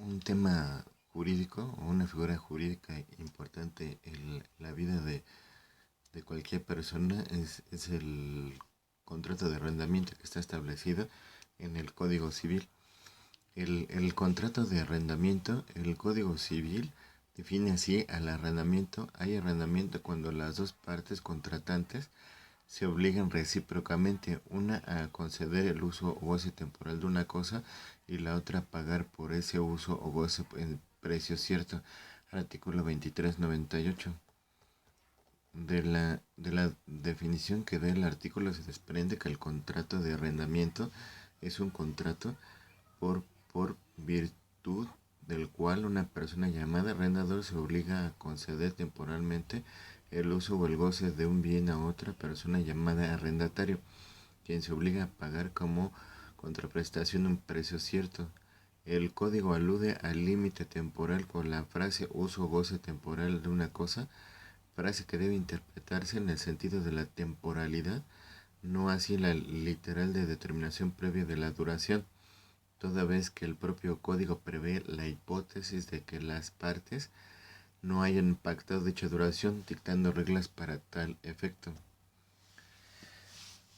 un tema jurídico o una figura jurídica importante en la vida de cualquier persona es el contrato de arrendamiento que está establecido en el Código Civil. El contrato de arrendamiento, el Código Civil define así al arrendamiento. Hay arrendamiento cuando las dos partes contratantes se obligan recíprocamente, una a conceder el uso o goce temporal de una cosa y la otra a pagar por ese uso o goce en precio cierto. Artículo 2398. De la definición que da el artículo se desprende que el contrato de arrendamiento es un contrato por, por virtud del cual una persona llamada arrendador se obliga a conceder temporalmente el uso o el goce de un bien a otra persona llamada arrendatario, quien se obliga a pagar como contraprestación un precio cierto. El código alude al límite temporal con la frase uso o goce temporal de una cosa, frase que debe interpretarse en el sentido de la temporalidad, no así la literal de determinación previa de la duración, toda vez que el propio código prevé la hipótesis de que las partes no hayan pactado dicha duración, dictando reglas para tal efecto.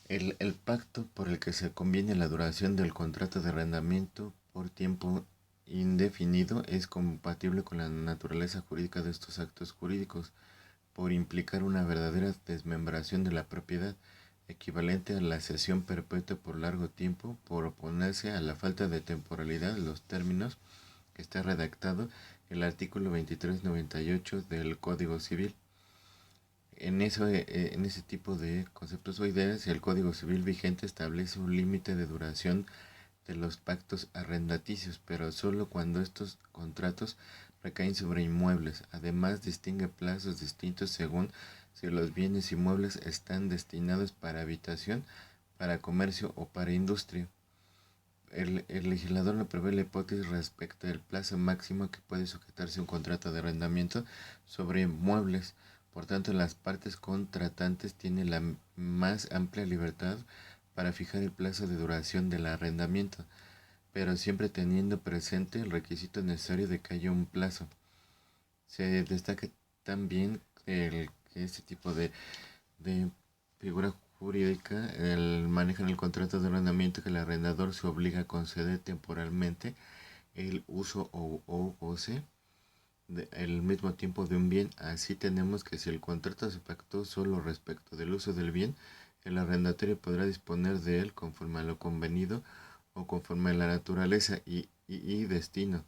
El pacto por el que se conviene la duración del contrato de arrendamiento por tiempo indefinido es compatible con la naturaleza jurídica de estos actos jurídicos, por implicar una verdadera desmembración de la propiedad, equivalente a la cesión perpetua por largo tiempo, por oponerse a la falta de temporalidad de los términos que está redactado el artículo 2398 del Código Civil. En ese tipo de conceptos o ideas, el Código Civil vigente establece un límite de duración de los pactos arrendaticios, pero solo cuando estos contratos recaen sobre inmuebles. Además, distingue plazos distintos según si los bienes inmuebles están destinados para habitación, para comercio o para industria. El legislador no prevé la hipótesis respecto del plazo máximo que puede sujetarse un contrato de arrendamiento sobre inmuebles. Por tanto, las partes contratantes tienen la más amplia libertad para fijar el plazo de duración del arrendamiento, pero siempre teniendo presente el requisito necesario de que haya un plazo. Se destaca también que este tipo de figura jurídica maneja en el contrato de arrendamiento que el arrendador se obliga a conceder temporalmente el uso o goce al mismo tiempo de un bien. Así tenemos que si el contrato se pactó solo respecto del uso del bien, el arrendatario podrá disponer de él conforme a lo convenido o conforme a la naturaleza y destino.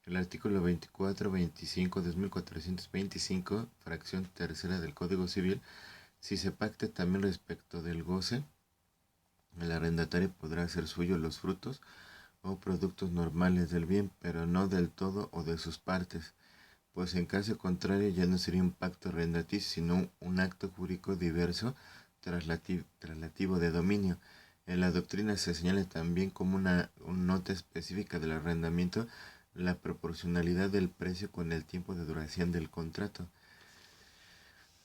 El artículo 24-25-2425, fracción tercera del Código Civil, si se pacta también respecto del goce, el arrendatario podrá hacer suyo los frutos o productos normales del bien, pero no del todo o de sus partes, pues en caso contrario ya no sería un pacto arrendaticio, sino un acto jurídico diverso traslativo de dominio. En la doctrina se señala también como una nota específica del arrendamiento la proporcionalidad del precio con el tiempo de duración del contrato,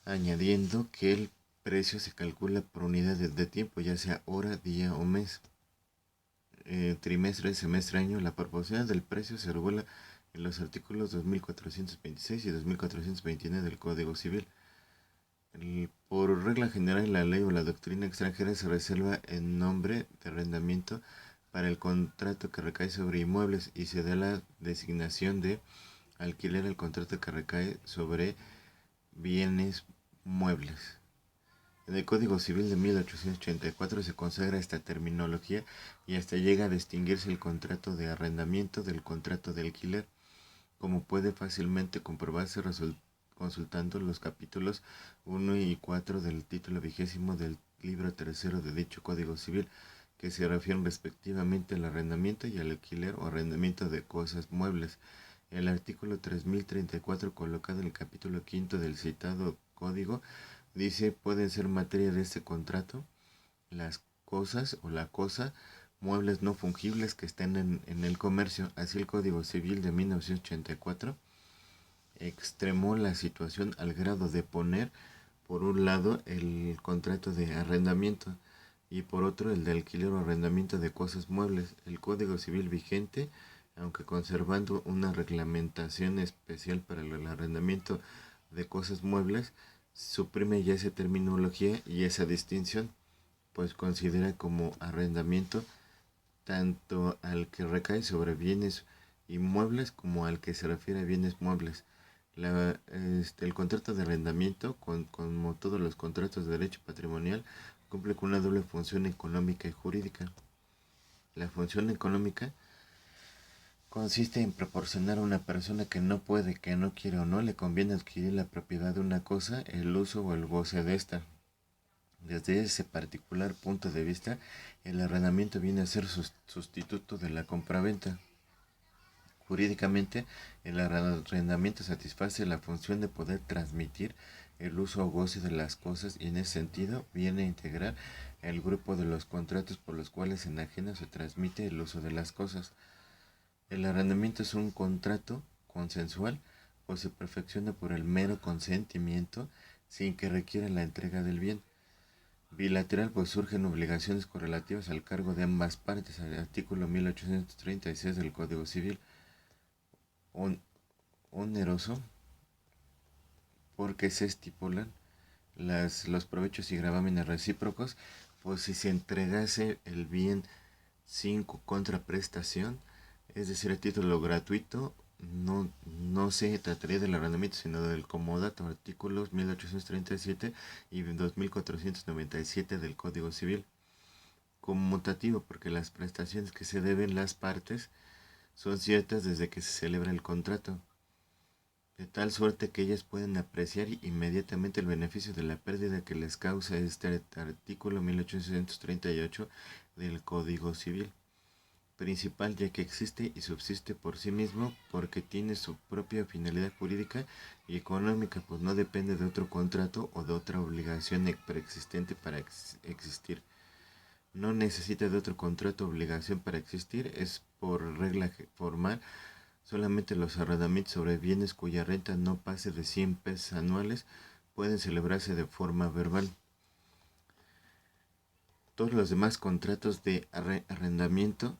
añadiendo que el precio se calcula por unidades de tiempo, ya sea hora, día o mes, trimestre, semestre, año. La proporcionalidad del precio se regula en los artículos 2426 y 2429 del Código Civil. Por regla general, la ley o la doctrina extranjera se reserva el nombre de arrendamiento para el contrato que recae sobre inmuebles y se da la designación de alquiler al contrato que recae sobre bienes muebles. En el Código Civil de 1884 se consagra esta terminología y hasta llega a distinguirse el contrato de arrendamiento del contrato de alquiler, como puede fácilmente comprobarse consultando los capítulos 1 y 4 del título 20 del libro tercero de dicho Código Civil, que se refieren respectivamente al arrendamiento y al alquiler o arrendamiento de cosas muebles. El artículo 3034, colocado en el capítulo 5 del citado código, dice: pueden ser materia de este contrato las cosas o la cosa, muebles no fungibles que estén en el comercio. Así el Código Civil de 1984 extremó la situación al grado de poner por un lado el contrato de arrendamiento y por otro el de alquiler o arrendamiento de cosas muebles. El Código Civil vigente aunque conservando una reglamentación especial para el arrendamiento de cosas muebles, suprime ya esa terminología y esa distinción, pues considera como arrendamiento tanto al que recae sobre bienes inmuebles como al que se refiere a bienes muebles. El contrato de arrendamiento, como todos los contratos de derecho patrimonial, cumple con una doble función económica y jurídica. La función económica consiste en proporcionar a una persona que no puede, que no quiere o no le conviene adquirir la propiedad de una cosa, el uso o el goce de esta. Desde ese particular punto de vista, el arrendamiento viene a ser sustituto de la compraventa. Jurídicamente, el arrendamiento satisface la función de poder transmitir el uso o goce de las cosas y en ese sentido viene a integrar el grupo de los contratos por los cuales se enajena o se transmite el uso de las cosas. El arrendamiento es un contrato consensual o se perfecciona por el mero consentimiento sin que requiera la entrega del bien. Bilateral, pues surgen obligaciones correlativas al cargo de ambas partes, al artículo 1836 del Código Civil. Oneroso, porque se estipulan los provechos y gravámenes recíprocos, pues si se entregase el bien sin contraprestación, es decir, a título gratuito, no se trataría del arrendamiento, sino del comodato, artículos 1837 y 2497 del Código Civil. Conmutativo, porque las prestaciones que se deben las partes son ciertas desde que se celebra el contrato, de tal suerte que ellas pueden apreciar inmediatamente el beneficio de la pérdida que les causa este artículo 1838 del Código Civil. Principal, ya que existe y subsiste por sí mismo porque tiene su propia finalidad jurídica y económica, pues no depende de otro contrato o de otra obligación preexistente para existir. No necesita de otro contrato o obligación para existir, es por regla formal solamente los arrendamientos sobre bienes cuya renta no pase de 100 pesos anuales pueden celebrarse de forma verbal. Todos los demás contratos de arrendamiento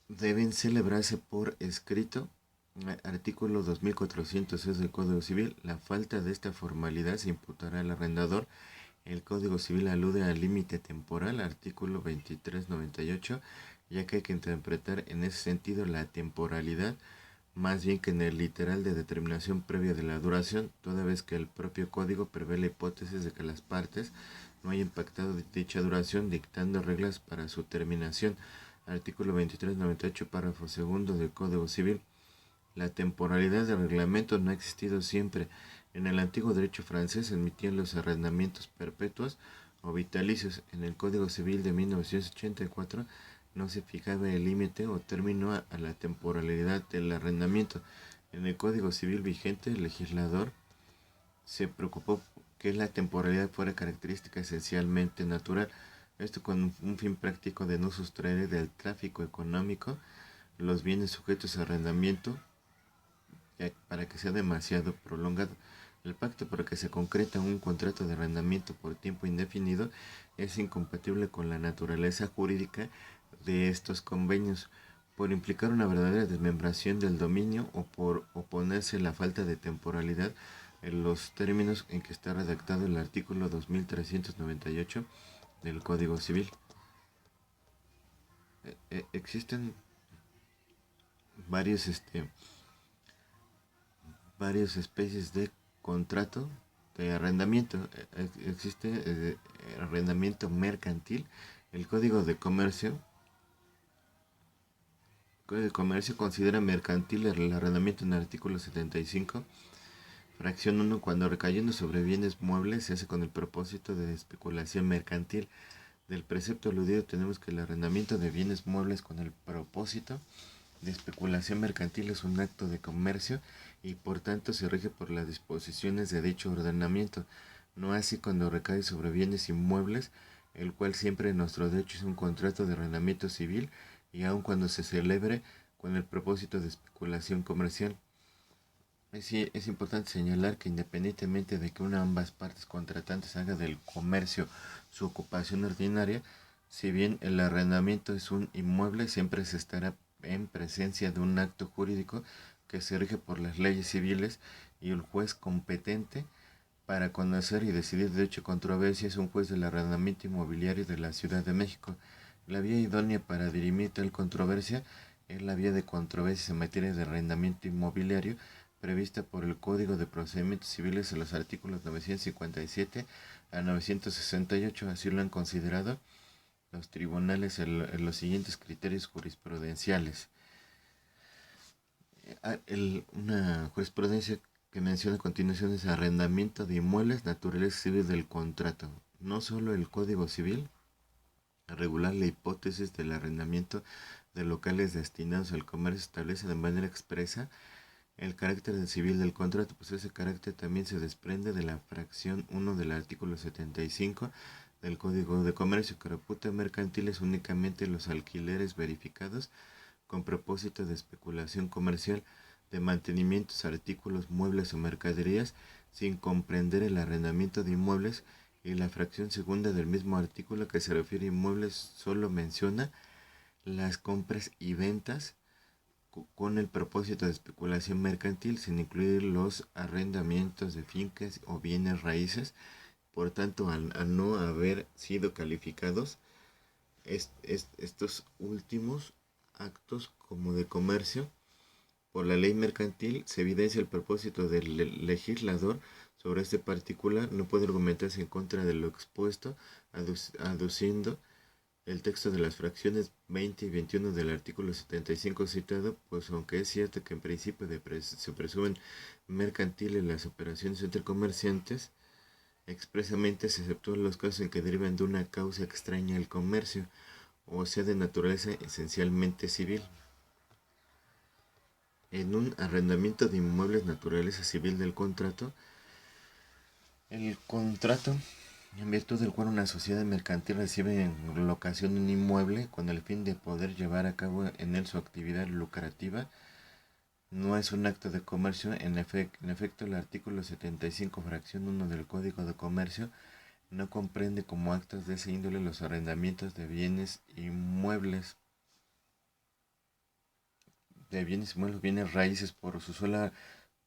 deben celebrarse por escrito. Artículo 2406 del Código Civil. La falta de esta formalidad se imputará al arrendador. El Código Civil alude al límite temporal, artículo 2398, ya que hay que interpretar en ese sentido la temporalidad más bien que en el literal de determinación previa de la duración, toda vez que el propio código prevé la hipótesis de que las partes no hayan pactado dicha duración dictando reglas para su terminación. Artículo 2398, párrafo segundo del Código Civil. La temporalidad del reglamento no ha existido siempre. En el antiguo derecho francés se admitían los arrendamientos perpetuos o vitalicios. En el Código Civil de 1984 no se fijaba el límite o término a la temporalidad del arrendamiento. En el Código Civil vigente, el legislador se preocupó que la temporalidad fuera característica esencialmente natural, esto con un fin práctico de no sustraer del tráfico económico los bienes sujetos a arrendamiento para que sea demasiado prolongado. El pacto por el que se concreta un contrato de arrendamiento por tiempo indefinido es incompatible con la naturaleza jurídica de estos convenios, por implicar una verdadera desmembración del dominio o por oponerse a la falta de temporalidad en los términos en que está redactado el artículo 2398 del Código Civil. Existen varios varias especies de contrato de arrendamiento. Existe arrendamiento mercantil. El Código de Comercio considera mercantil el arrendamiento en el artículo 75, fracción 1, cuando recayendo sobre bienes muebles se hace con el propósito de especulación mercantil. Del precepto aludido tenemos que el arrendamiento de bienes muebles con el propósito de especulación mercantil es un acto de comercio y por tanto se rige por las disposiciones de dicho ordenamiento, no así cuando recae sobre bienes inmuebles, el cual siempre en nuestro derecho es un contrato de arrendamiento civil y aun cuando se celebre con el propósito de especulación comercial. Es importante señalar que independientemente de que una o ambas partes contratantes haga del comercio su ocupación ordinaria, si bien el arrendamiento es un inmueble, siempre se estará en presencia de un acto jurídico que se rige por las leyes civiles y el juez competente para conocer y decidir de dicha controversia es un juez del arrendamiento inmobiliario de la Ciudad de México. La vía idónea para dirimir tal controversia es la vía de controversias en materia de arrendamiento inmobiliario prevista por el Código de Procedimientos Civiles en los artículos 957 a 968. Así lo han considerado los tribunales en los siguientes criterios jurisprudenciales. Una jurisprudencia que menciona a continuación es arrendamiento de inmuebles naturales civiles del contrato. No solo el Código Civil regular la hipótesis del arrendamiento de locales destinados al comercio establece de manera expresa el carácter civil del contrato, pues ese carácter también se desprende de la fracción 1 del artículo 75 del Código de Comercio, que reputa mercantiles únicamente los alquileres verificados con propósito de especulación comercial de mantenimientos, artículos, muebles o mercaderías, sin comprender el arrendamiento de inmuebles, y la fracción segunda del mismo artículo que se refiere a inmuebles solo menciona las compras y ventas con el propósito de especulación mercantil, sin incluir los arrendamientos de fincas o bienes raíces. Por tanto, al no haber sido calificados estos últimos actos como de comercio por la ley mercantil, se evidencia el propósito del legislador sobre este particular. No puede argumentarse en contra de lo expuesto, aduciendo el texto de las fracciones 20 y 21 del artículo 75 citado, pues aunque es cierto que en principio se presumen mercantiles las operaciones entre comerciantes, expresamente se exceptúan los casos en que derivan de una causa extraña al comercio, o sea de naturaleza esencialmente civil. En un arrendamiento de inmuebles naturaleza civil del contrato, el contrato en virtud del cual una sociedad mercantil recibe en locación un inmueble con el fin de poder llevar a cabo en él su actividad lucrativa, no es un acto de comercio. En efecto, el artículo 75, fracción 1 del Código de Comercio no comprende como actos de ese índole los arrendamientos de bienes inmuebles, bienes raíces por su sola,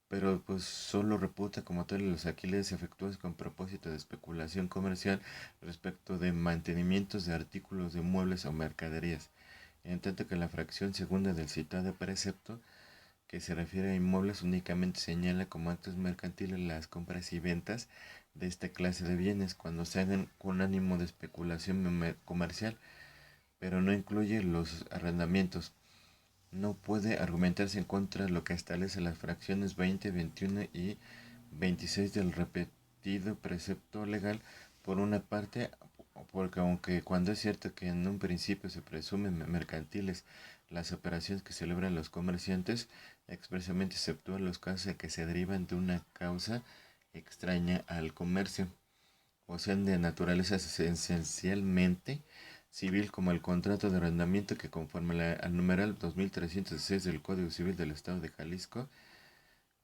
pero pues solo reputa como tal los alquileres efectuados con propósito de especulación comercial respecto de mantenimientos de artículos de muebles o mercaderías, en tanto que la fracción segunda del citado precepto, que se refiere a inmuebles, únicamente señala como actos mercantiles las compras y ventas de esta clase de bienes cuando se hagan con ánimo de especulación comercial, pero no incluye los arrendamientos. No puede argumentarse en contra de lo que establece las fracciones 20, 21 y 26 del repetido precepto legal. Por una parte, porque aunque cuando es cierto que en un principio se presumen mercantiles las operaciones que celebran los comerciantes, expresamente exceptúa los casos en que se derivan de una causa extraña al comercio, o sean de naturaleza esencialmente civil, como el contrato de arrendamiento que, conforme al numeral 2306 del Código Civil del Estado de Jalisco,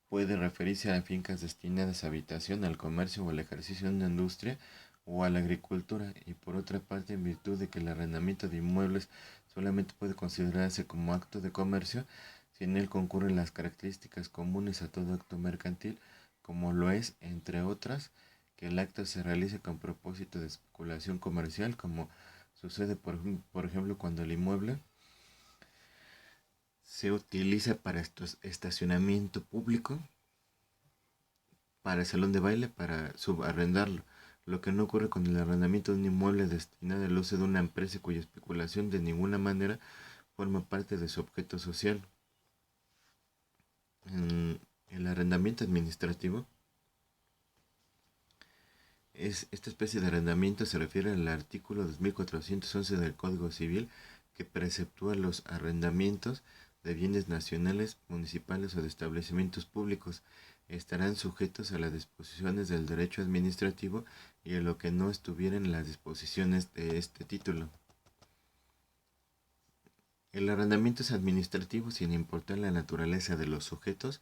puede referirse a fincas destinadas a habitación, al comercio o al ejercicio de una industria o a la agricultura, y por otra parte, en virtud de que el arrendamiento de inmuebles solamente puede considerarse como acto de comercio si en él concurren las características comunes a todo acto mercantil, como lo es, entre otras, que el acto se realice con propósito de especulación comercial, como sucede por ejemplo cuando el inmueble se utiliza para estacionamiento público, para el salón de baile, para subarrendarlo, lo que no ocurre con el arrendamiento de un inmueble destinado al uso de una empresa cuya especulación de ninguna manera forma parte de su objeto social. En el arrendamiento administrativo, esta especie de arrendamiento se refiere al artículo 2411 del Código Civil, que preceptúa los arrendamientos de bienes nacionales, municipales o de establecimientos públicos. Estarán sujetos a las disposiciones del derecho administrativo y a lo que no estuviera en las disposiciones de este título. El arrendamiento es administrativo sin importar la naturaleza de los sujetos,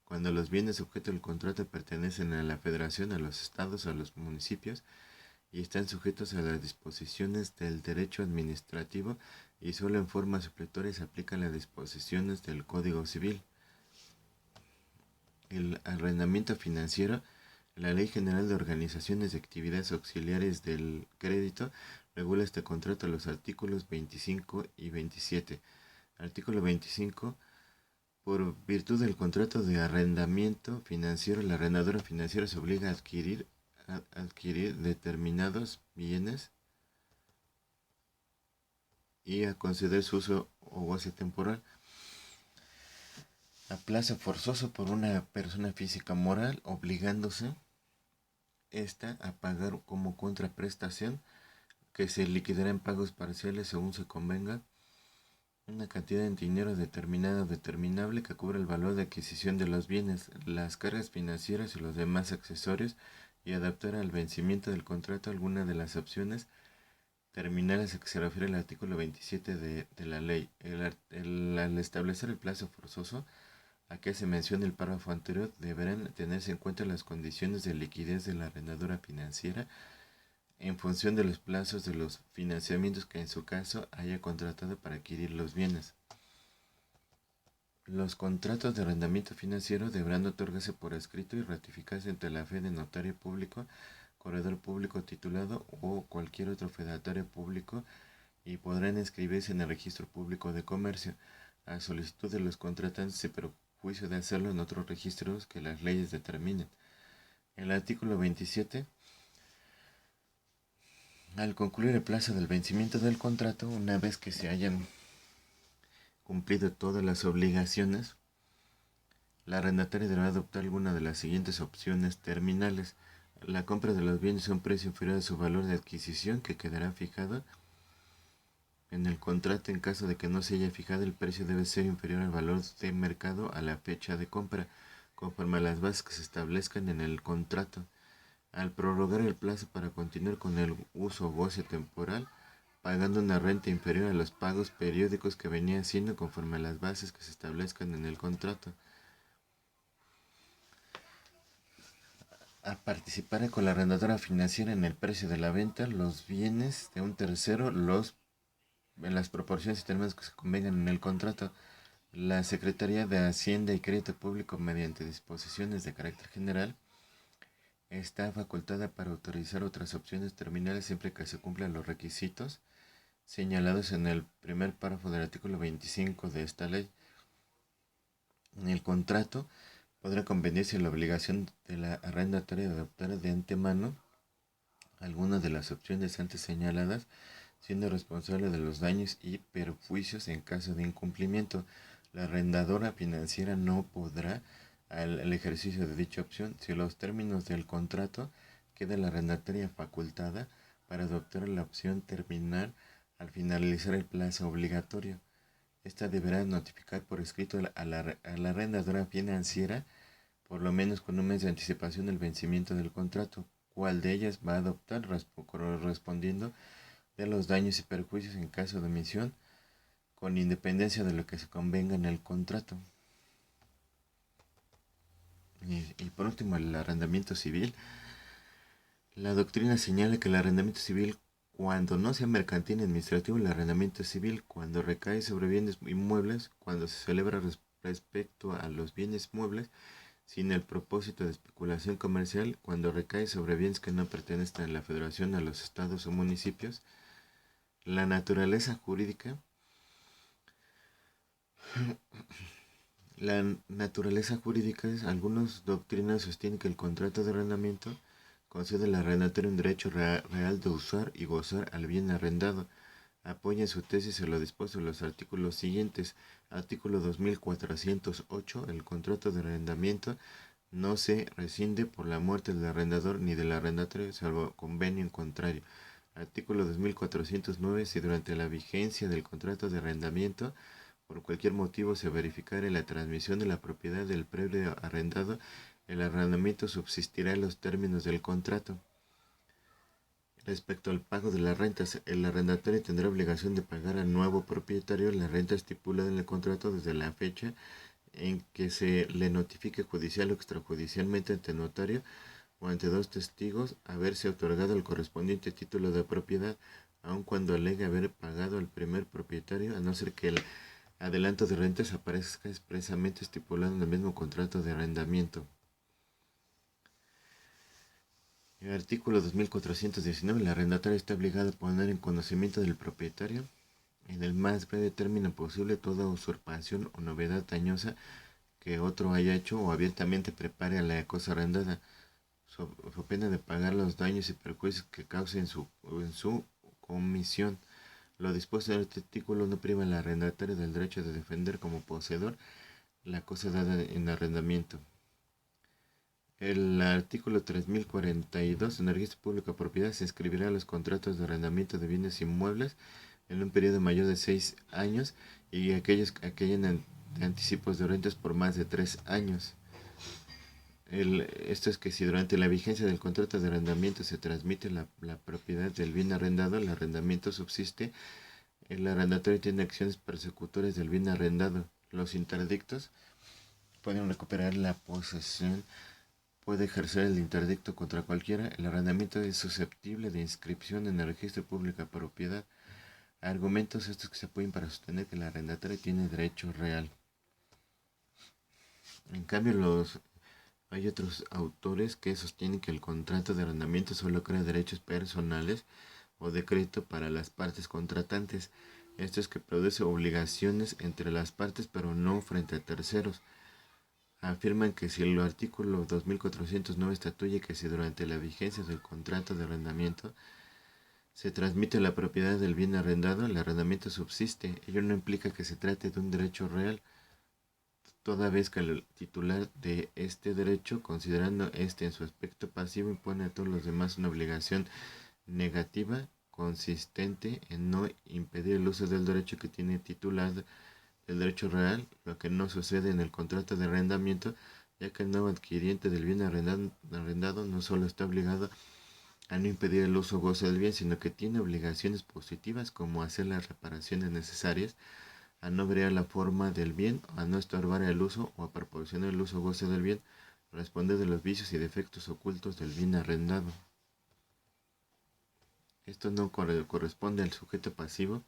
cuando los bienes objeto del contrato pertenecen a la Federación, a los estados o a los municipios y están sujetos a las disposiciones del derecho administrativo y solo en forma supletoria se aplican las disposiciones del Código Civil. El arrendamiento financiero. La Ley General de Organizaciones de Actividades Auxiliares del Crédito regula este contrato en los artículos 25 y 27. Artículo 25. Por virtud del contrato de arrendamiento financiero, la arrendadora financiera se obliga a adquirir determinados bienes y a conceder su uso o goce temporal a plazo forzoso por una persona física moral, obligándose esta a pagar como contraprestación, que se liquidará en pagos parciales según se convenga, una cantidad de dinero determinada o determinable que cubra el valor de adquisición de los bienes, las cargas financieras y los demás accesorios, y adaptar al vencimiento del contrato alguna de las opciones terminales a que se refiere el artículo 27 de la ley. Al establecer el plazo forzoso a que se menciona el párrafo anterior, deberán tenerse en cuenta las condiciones de liquidez de la arrendadora financiera en función de los plazos de los financiamientos que en su caso haya contratado para adquirir los bienes. Los contratos de arrendamiento financiero deberán otorgarse por escrito y ratificarse ante la fe de notario público, corredor público titulado o cualquier otro fedatario público, y podrán inscribirse en el registro público de comercio a solicitud de los contratantes y perjuicio de hacerlo en otros registros que las leyes determinen. El artículo 27. Al concluir el plazo del vencimiento del contrato, una vez que se hayan cumplido todas las obligaciones, la arrendataria deberá adoptar alguna de las siguientes opciones terminales: la compra de los bienes a un precio inferior a su valor de adquisición, que quedará fijado en el contrato. En caso de que no se haya fijado, el precio debe ser inferior al valor de mercado a la fecha de compra, conforme a las bases que se establezcan en el contrato. Al prorrogar el plazo para continuar con el uso o goce temporal, pagando una renta inferior a los pagos periódicos que venía haciendo conforme a las bases que se establezcan en el contrato. A participar con la arrendadora financiera en el precio de la venta los bienes de un tercero, en las proporciones y términos que se convengan en el contrato. La Secretaría de Hacienda y Crédito Público, mediante disposiciones de carácter general, está facultada para autorizar otras opciones terminales siempre que se cumplan los requisitos señalados en el primer párrafo del artículo 25 de esta ley. En el contrato podrá convenirse la obligación de la arrendataria de adoptar de antemano algunas de las opciones antes señaladas, siendo responsable de los daños y perjuicios en caso de incumplimiento. La arrendadora financiera no podrá al ejercicio de dicha opción si los términos del contrato queda la arrendataria facultada para adoptar la opción terminal al finalizar el plazo obligatorio. Esta deberá notificar por escrito a la arrendadora financiera, por lo menos con un mes de anticipación, el vencimiento del contrato, cuál de ellas va a adoptar, correspondiendo de los daños y perjuicios en caso de omisión, con independencia de lo que se convenga en el contrato. Y por último, el arrendamiento civil. La doctrina señala que el arrendamiento civil, cuando no sea mercantil ni administrativo, el arrendamiento civil, cuando recae sobre bienes inmuebles, cuando se celebra respecto a los bienes muebles, sin el propósito de especulación comercial, cuando recae sobre bienes que no pertenecen a la Federación, a los estados o municipios. La naturaleza jurídica. La naturaleza jurídica es: algunas doctrinas sostienen que el contrato de arrendamiento concede al arrendatario un derecho real de usar y gozar al bien arrendado. Apoya en su tesis en lo dispuesto en los artículos siguientes. Artículo 2408. El contrato de arrendamiento no se rescinde por la muerte del arrendador ni del arrendatario, salvo convenio en contrario. Artículo 2409. Si durante la vigencia del contrato de arrendamiento por cualquier motivo se verificara la transmisión de la propiedad del predio arrendado, el arrendamiento subsistirá en los términos del contrato. Respecto al pago de las rentas, el arrendatario tendrá obligación de pagar al nuevo propietario la renta estipulada en el contrato desde la fecha en que se le notifique judicial o extrajudicialmente ante notario o ante dos testigos haberse otorgado el correspondiente título de propiedad, aun cuando alegue haber pagado al primer propietario, a no ser que el adelanto de rentas aparezca expresamente estipulado en el mismo contrato de arrendamiento. El artículo 2419. El arrendatario está obligado a poner en conocimiento del propietario, en el más breve término posible, toda usurpación o novedad dañosa que otro haya hecho o abiertamente prepare a la cosa arrendada, so pena de pagar los daños y perjuicios que cause en su comisión. Lo dispuesto en este artículo no priva al arrendatario del derecho de defender como poseedor la cosa dada en arrendamiento. El artículo 3042. En el registro público de propiedad se inscribirá los contratos de arrendamiento de bienes inmuebles en un periodo mayor de 6 años y aquellos que hayan anticipos de rentas por más de 3 años. Esto es que si durante la vigencia del contrato de arrendamiento se transmite la propiedad del bien arrendado, el arrendamiento subsiste, el arrendatario tiene acciones persecutorias del bien arrendado. Los interdictos pueden recuperar la posesión, puede ejercer el interdicto contra cualquiera. El arrendamiento es susceptible de inscripción en el registro público de propiedad. Argumentos estos que se apoyan para sostener que el arrendatario tiene derecho real. En cambio, hay otros autores que sostienen que el contrato de arrendamiento solo crea derechos personales o de crédito para las partes contratantes. Esto es que produce obligaciones entre las partes, pero no frente a terceros. Afirman que si el artículo 2409 estatuye que si durante la vigencia del contrato de arrendamiento se transmite la propiedad del bien arrendado, el arrendamiento subsiste. Ello no implica que se trate de un derecho real, toda vez que el titular de este derecho, considerando este en su aspecto pasivo, impone a todos los demás una obligación negativa consistente en no impedir el uso del derecho que tiene titular del derecho real, lo que no sucede en el contrato de arrendamiento, ya que el nuevo adquiriente del bien arrendado no solo está obligado a no impedir el uso o goce del bien, sino que tiene obligaciones positivas como hacer las reparaciones necesarias, a no variar la forma del bien, a no estorbar el uso o a proporcionar el uso o goce del bien, responder de los vicios y defectos ocultos del bien arrendado. Esto no corresponde al sujeto pasivo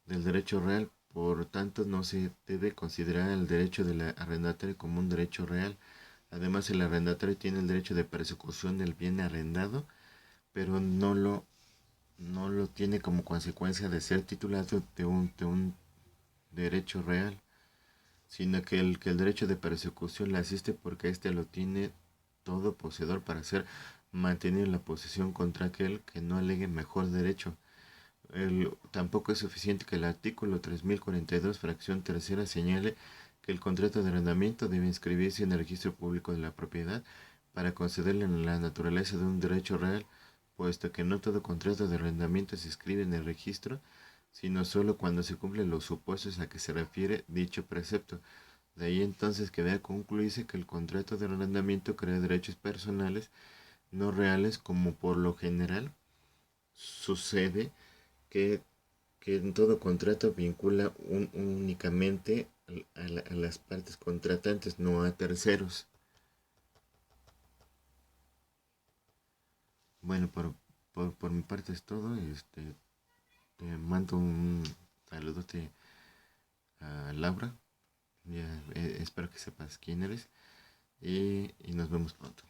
del derecho real, por tanto no se debe considerar el derecho del arrendatario como un derecho real. Además, el arrendatario tiene el derecho de persecución del bien arrendado, pero no lo tiene como consecuencia de ser titulado de un derecho real, sino que el derecho de persecución le asiste porque éste lo tiene todo poseedor para ser mantenido en la posesión contra aquel que no alegue mejor derecho. Tampoco es suficiente que el artículo 3042, fracción tercera, señale que el contrato de arrendamiento debe inscribirse en el registro público de la propiedad para concederle la naturaleza de un derecho real, puesto que no todo contrato de arrendamiento se inscribe en el registro, sino solo cuando se cumplen los supuestos a que se refiere dicho precepto. De ahí entonces que debe concluirse que el contrato de arrendamiento crea derechos personales no reales, como por lo general sucede que, en todo contrato vincula únicamente a las partes contratantes, no a terceros. Bueno, por mi parte es todo. Te mando un saludote a Laura. Ya, espero que sepas quién eres y nos vemos pronto.